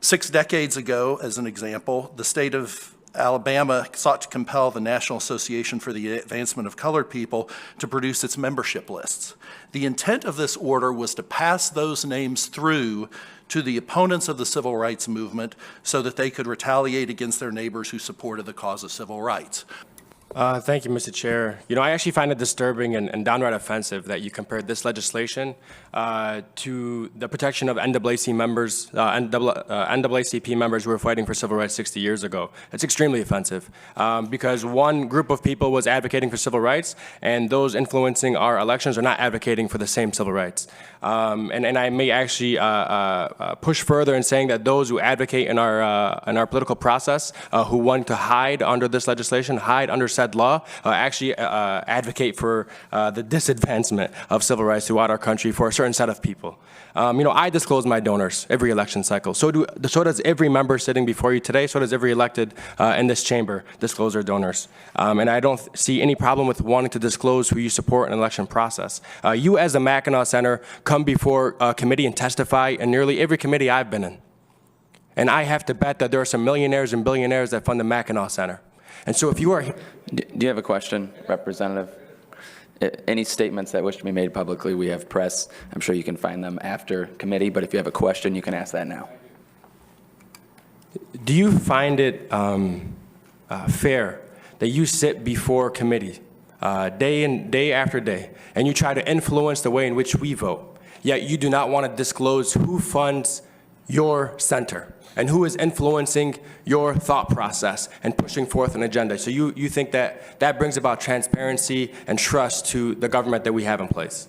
6 decades ago, as an example, the state of Alabama sought to compel the National Association for the Advancement of Colored People to produce its membership lists. The intent of this order was to pass those names through to the opponents of the civil rights movement so that they could retaliate against their neighbors who supported the cause of civil rights. Thank you, Mr. Chair. I actually find it disturbing and downright offensive that you compared this legislation to the protection of NAACP members, NAACP members who were fighting for civil rights 60 years ago. It's extremely offensive because one group of people was advocating for civil rights, and those influencing our elections are not advocating for the same civil rights. And I may actually push further in saying that those who advocate in our political process, who want to hide under this legislation, hide under said law, actually advocate for the disadvancement of civil rights throughout our country for a certain set of people. I disclose my donors every election cycle. So does every member sitting before you today. So does every elected in this chamber disclose their donors. And I don't see any problem with wanting to disclose who you support in an election process. You, as the Mackinac Center, come before a committee and testify in nearly every committee I've been in. And I have to bet that there are some millionaires and billionaires that fund the Mackinac Center. And so if you are... Do you have a question, Representative? Any statements that wish to be made publicly, we have press. I'm sure you can find them after committee, but if you have a question, you can ask that now. Do you find it fair that you sit before committee day after day, and you try to influence the way in which we vote, yet you do not want to disclose who funds your center and who is influencing your thought process and pushing forth an agenda? So you think that that brings about transparency and trust to the government that we have in place?